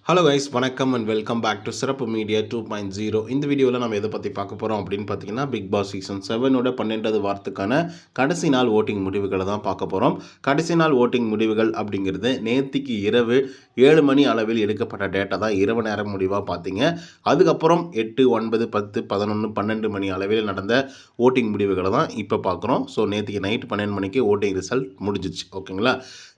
Hello guys, வணக்கம் and welcome back to சிறப்பு media 2.0. இந்த வீடியோவில் நம்ம எதை பற்றி பார்க்க போகிறோம் அப்படின்னு பார்த்தீங்கன்னா, பிக் பாஸ் சீசன் 7ஓட 12வது வாரத்துக்கான கடைசி நாள் ஓட்டிங் முடிவுகளை தான் பார்க்க போகிறோம். கடைசி நாள் ஓட்டிங் முடிவுகள் அப்படிங்கிறது நேற்றுக்கு இரவு 7 மணி அளவில் எடுக்கப்பட்ட டேட்டா தான் இரவு நேரம் முடிவாக பார்த்தீங்க. அதுக்கப்புறம் 8, 9, 10, 11, 12 மணி அளவில் நடந்த ஓட்டிங் முடிவுகளை தான் இப்போ பார்க்குறோம். ஸோ நேற்றுக்கு நைட் 12 மணிக்கு ஓட்டிங் ரிசல்ட் முடிஞ்சிச்சு, ஓகேங்களா?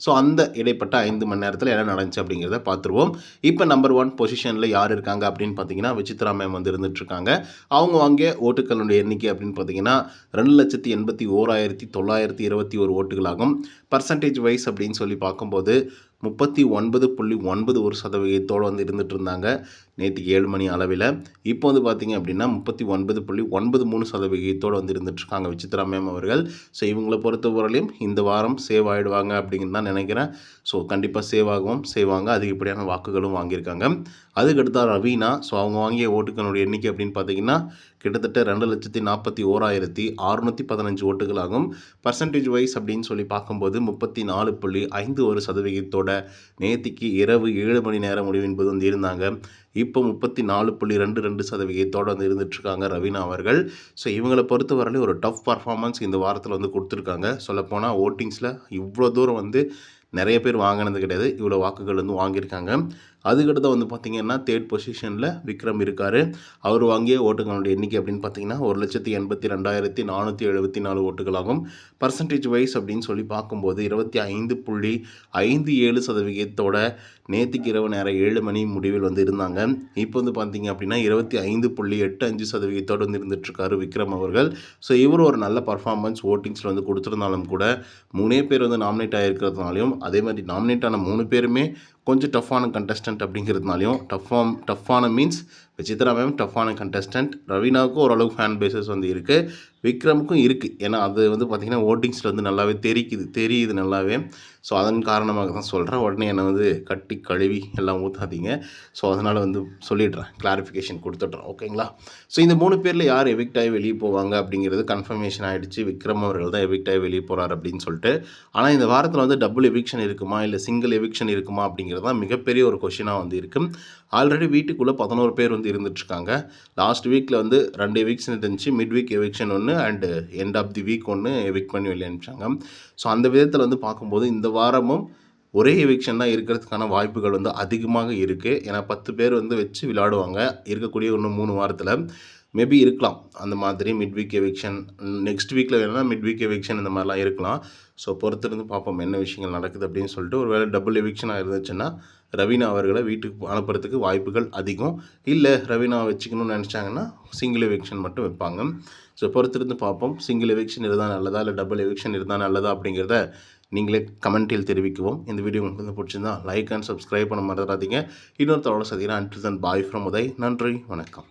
ஸோ அந்த இடைப்பட்ட 5 மணி நேரத்தில் என்ன நடந்துச்சு அப்படிங்கிறத பார்த்துருவோம். இப்போ நம்பர் 1 பொசிஷனில் யார் இருக்காங்க அப்படின்னு பார்த்தீங்கன்னா, விசித்ரா மேம் வந்து இருந்துகிட்ருக்காங்க. அவங்க வாங்கிய ஓட்டுக்களுடைய எண்ணிக்கை அப்படின்னு பார்த்தீங்கன்னா 2,81,921 ஓட்டுகளாகும். பர்சன்டேஜ் வைஸ் அப்படின்னு சொல்லி பார்க்கும்போது 39.91% வந்து இருந்துகிட்டு இருந்தாங்க நேற்றுக்கு 7 மணி அளவில். இப்போ வந்து பார்த்திங்க அப்படின்னா 39.93% வந்து இருந்துகிட்ருக்காங்க விசித்ரா மேம் அவர்கள். ஸோ இவங்களை பொறுத்தவரையிலையும் இந்த வாரம் சேவ் ஆகிடுவாங்க அப்படின்னு தான் நினைக்கிறேன். ஸோ கண்டிப்பாக சேவாங்க. அதிகப்படியான வாக்குகளும் வாங்கியிருக்காங்க. அதுக்கடுத்தா ரவீனா. ஸோ அவங்க வாங்கிய ஓட்டுகளுடைய எண்ணிக்கை அப்படின்னு பார்த்தீங்கன்னா கிட்டத்தட்ட 2,40,615 ஓட்டுகளாகும். பர்சன்டேஜ் வைஸ் அப்படின்னு சொல்லி பார்க்கும்போது 34.51% நேற்றுக்கு இரவு 7 மணி நேரம் முடிவின்பது வந்து இருந்தாங்க. இப்போ 34.22% வந்து இருந்துகிட்ருக்காங்க ரவீனா அவர்கள். ஸோ இவங்களை பொறுத்தவரையிலும் ஒரு டஃப் பர்ஃபார்மன்ஸ் இந்த வாரத்தில் வந்து கொடுத்துருக்காங்க. சொல்லப்போனால் ஓட்டிங்ஸில் இவ்வளோ தூரம் வந்து நிறைய பேர் வாங்கினது கிடையாது. இவ்வளோ வாக்குகள் வந்து வாங்கியிருக்காங்க. அதுக்கடுத்து வந்து பார்த்திங்கன்னா 3rd பொசிஷனில் விக்ரம் இருக்கார். அவர் வாங்கிய ஓட்டுகளுடைய எண்ணிக்கை அப்படின்னு பார்த்தீங்கன்னா 1,82,474 ஓட்டுகளாகும். பர்சன்டேஜ் வைஸ் அப்படின்னு சொல்லி பார்க்கும்போது 25.57% நேற்றுக்கு இரவு நேரம் 7 மணி முடிவில் வந்து இருந்தாங்க. இப்போ வந்து பார்த்திங்க அப்படின்னா 25.85% வந்து இருந்துகிட்ருக்காரு விக்ரம் அவர்கள். ஸோ இவர் ஒரு நல்ல பர்ஃபார்மன்ஸ் ஓட்டிங்ஸில் வந்து கொடுத்துருந்தாலும் கூட 3 பேர் வந்து நாமினேட் ஆகிருக்கிறதுனாலையும், அதே மாதிரி நாமினேட் ஆன 3 பேருமே கொஞ்சம் டஃப்பான கண்டஸ்டன்ட் அப்படிங்கிறதுனாலையும், டஃப்பான மீன்ஸ் விசித்ரா மேம் டஃப்பான கண்டஸ்டன்ட், ரவீனாவுக்கும் ஓரளவுக்கு ஃபேன் பேசஸ் வந்து இருக்குது, விக்ரமுக்கும் இருக்குது. ஏன்னா அது வந்து பார்த்திங்கன்னா ஓட்டிங்ஸில் வந்து நல்லாவே தெரியுது நல்லாவே. ஸோ அதன் காரணமாக தான் சொல்கிறேன். உடனே என்னை வந்து கட்டி கழுவி எல்லாம் ஊற்றாதீங்க. ஸோ அதனால் வந்து சொல்லிடுறேன், கிளாரிஃபிகேஷன் கொடுத்துட்றேன், ஓகேங்களா? ஸோ இந்த 3 பேரில் யார் எவிக்ட் ஆகி வெளியே போவாங்க அப்படிங்கிறது கன்ஃபர்மேஷன் ஆகிடுச்சு. விக்ரம் அவர்கள் தான் எவிக்ட் ஆகி வெளியே போகிறார் அப்படின்னு சொல்லிட்டு. ஆனால் இந்த வாரத்தில் வந்து டபுள் எவிக்ஷன் இருக்குமா இல்லை சிங்கிள் எவிக்ஷன் இருக்குமா அப்படிங்கிறது தான் மிகப்பெரிய ஒரு கொஷினாக வந்து இருக்குது. ஆல்ரெடி வீட்டுக்குள்ளே 11 பேர் வந்து இருந்துகிட்ருக்காங்க. லாஸ்ட் வீக்கில் வந்து 2 எவிக்ஷன் இருந்துச்சு. மிட் வீக் எவிக்ஷன் ஒன்று and end of the week ஒன்று எவிக்ட் பண்ணி வெளியே அனுப்பிச்சாங்க. ஸோ அந்த விதத்தில் வந்து பார்க்கும்போது இந்த வாரமும் ஒரே எவிக்ஷன் தான் இருக்கிறதுக்கான வாய்ப்புகள் வந்து அதிகமாக இருக்குது. ஏன்னா 10 பேர் வந்து வச்சு விளையாடுவாங்க இருக்கக்கூடிய இன்னும் 3 வாரத்தில். மேபி இருக்கலாம் அந்த மாதிரி மிட் வீக் எவிக்ஷன். நெக்ஸ்ட் வீக்கில் வேணும்னா மிட் வீக் எவிக்ஷன் இந்த மாதிரிலாம் இருக்கலாம். ஸோ பொறுத்திருந்து பார்ப்போம் என்ன விஷயங்கள் நடக்குது அப்படின்னு சொல்லிட்டு. ஒரு வேளை டபுள் எவிக்ஷனாக இருந்துச்சுன்னா ரவீனா அவர்களை வீட்டுக்கு அனுப்புறதுக்கு வாய்ப்புகள் அதிகம். இல்லை ரவீனா வச்சுக்கணும்னு நினச்சாங்கன்னா சிங்கிள் எவிக்ஷன் மட்டும் வைப்பாங்க. ஸோ பொறுத்திருந்து பார்ப்போம். சிங்கிள் எவிக்ஷன் இருந்தால் நல்லதா இல்லை டபுள் எவிக்ஷன் இருந்தால் நல்லதா அப்படிங்கிறத நீங்களே கமெண்ட்டில் தெரிவிக்குவோம். இந்த வீடியோ உங்களுக்கு வந்து பிடிச்சிருந்தா லைக் அண்ட் சப்ஸ்கிரைப் பண்ண மறந்துடாதீங்க. இன்னொருத்தரோட சந்திக்கிறேன். Until then bye from Uday. நன்றி, வணக்கம்.